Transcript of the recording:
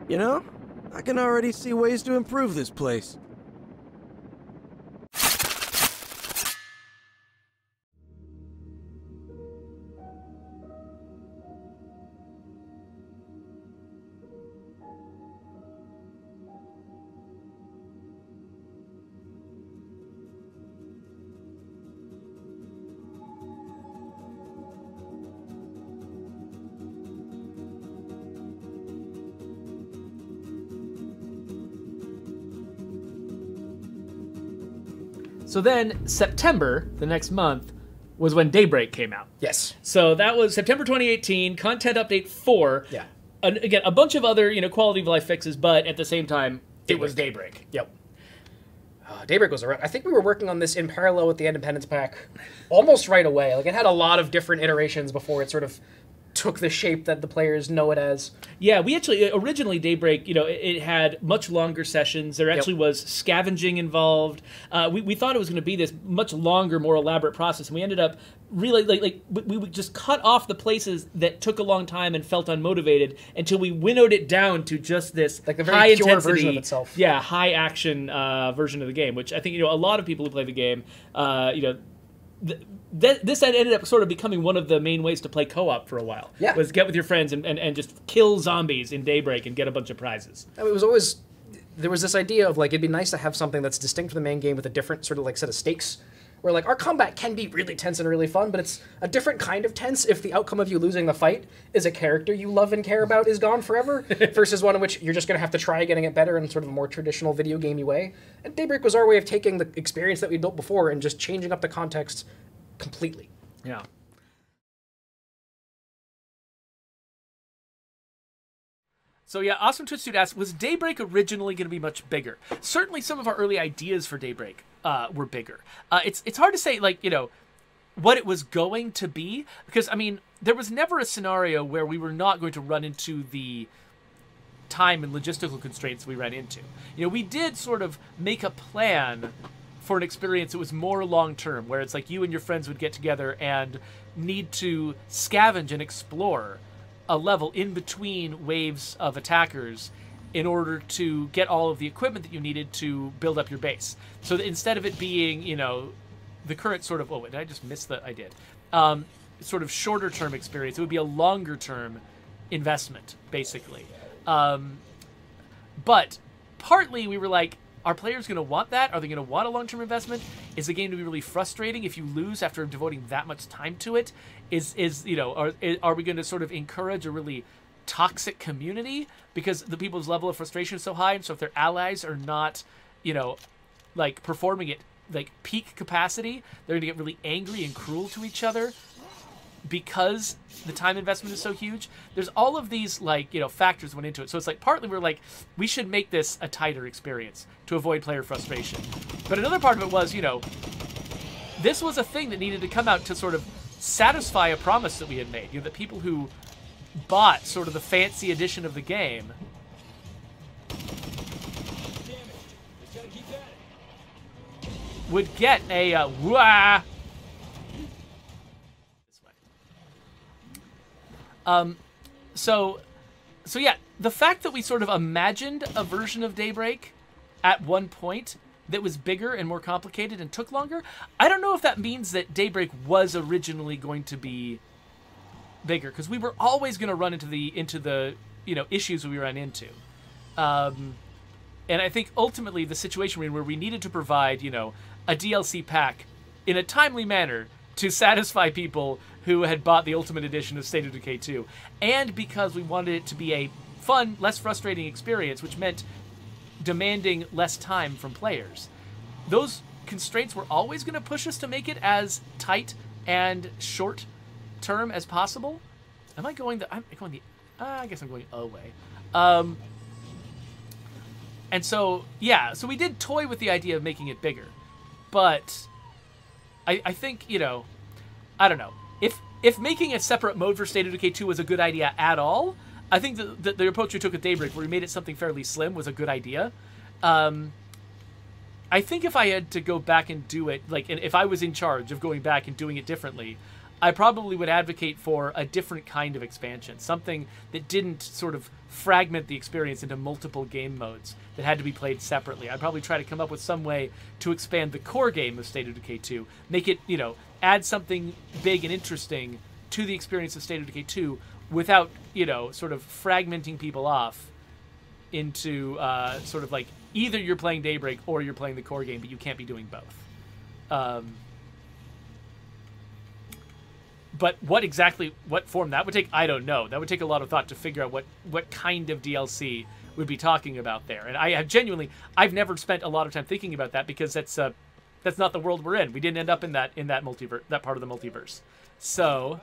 You know, I can already see ways to improve this place. So then September, the next month, was when Daybreak came out. Yes. So that was September 2018, Content Update 4. Yeah. And again, a bunch of other, quality of life fixes, but at the same time, it was Daybreak. Yep. Daybreak was around. I think we were working on this in parallel with the Independence Pack almost right away. Like, it had a lot of different iterations before it sort of took the shape that the players know it as. Yeah, we actually, originally Daybreak, it had much longer sessions. There actually was scavenging involved. We thought it was going to be this much longer, more elaborate process, and we ended up really, we would just cut off the places that took a long time and felt unmotivated until we winnowed it down to just this like the very high pure intensity version of itself. Yeah, high action version of the game, which I think, a lot of people who play the game, this ended up sort of becoming one of the main ways to play co-op for a while. Yeah. Was get with your friends and just kill zombies in Daybreak and get a bunch of prizes. I mean, it was always, there was this idea of, like, it'd be nice to have something that's distinct from the main game with a different sort of, like, set of stakes. Where, like, our combat can be really tense and really fun, but it's a different kind of tense if the outcome of you losing the fight is a character you love and care about is gone forever, versus one in which you're just going to have to try getting it better in sort of a more traditional video gamey way. And Daybreak was our way of taking the experience that we built before and just changing up the context completely. Yeah. So yeah, Awesome Twitch Dude asks, was Daybreak originally going to be much bigger? Certainly some of our early ideas for Daybreak were bigger. It's hard to say, like, what it was going to be, because, I mean, there was never a scenario where we were not going to run into the time and logistical constraints we ran into. We did sort of make a plan for an experience that was more long-term, where it's like you and your friends would get together and need to scavenge and explore a level in between waves of attackers in order to get all of the equipment that you needed to build up your base. So that instead of it being, the current sort of, did I just miss that? I did. Sort of shorter-term experience, it would be a longer-term investment, basically. But partly we were like, are players going to want that? Are they going to want a long-term investment? Is the game to be really frustrating if you lose after devoting that much time to it? Are we going to sort of encourage a really toxic community because the people's level of frustration is so high, and so if their allies are not, like performing at like peak capacity, they're going to get really angry and cruel to each other because the time investment is so huge? There's all of these, like, factors went into it. So it's like, partly we're like, we should make this a tighter experience to avoid player frustration. But another part of it was, this was a thing that needed to come out to sort of satisfy a promise that we had made. That people who bought sort of the fancy edition of the game would get a wah. So yeah, the fact that we sort of imagined a version of Daybreak at one point that was bigger and more complicated and took longer, I don't know if that means that Daybreak was originally going to be bigger, because we were always going to run into the issues we ran into. And I think ultimately the situation we're in, where we needed to provide, a DLC pack in a timely manner to satisfy people who had bought the Ultimate Edition of State of Decay 2, and because we wanted it to be a fun, less frustrating experience, which meant demanding less time from players. Those constraints were always going to push us to make it as tight and short term as possible. Am I going the... I guess I'm going away. And so, yeah, so we did toy with the idea of making it bigger. But I think, I don't know. If making a separate mode for State of Decay 2 was a good idea at all, I think the approach we took with Daybreak, where we made it something fairly slim, was a good idea. I think if I had to go back and do it, like, if I was in charge of going back and doing it differently, I probably would advocate for a different kind of expansion, something that didn't sort of fragment the experience into multiple game modes that had to be played separately. I'd probably try to come up with some way to expand the core game of State of Decay 2, make it, add something big and interesting to the experience of State of Decay 2 without, sort of fragmenting people off into sort of like either you're playing Daybreak or you're playing the core game, but you can't be doing both. But what form that would take, I don't know. That would take a lot of thought to figure out what kind of DLC we'd be talking about there. And I've never spent a lot of time thinking about that because that's not the world we're in. We didn't end up in that multiverse, that part of the multiverse. So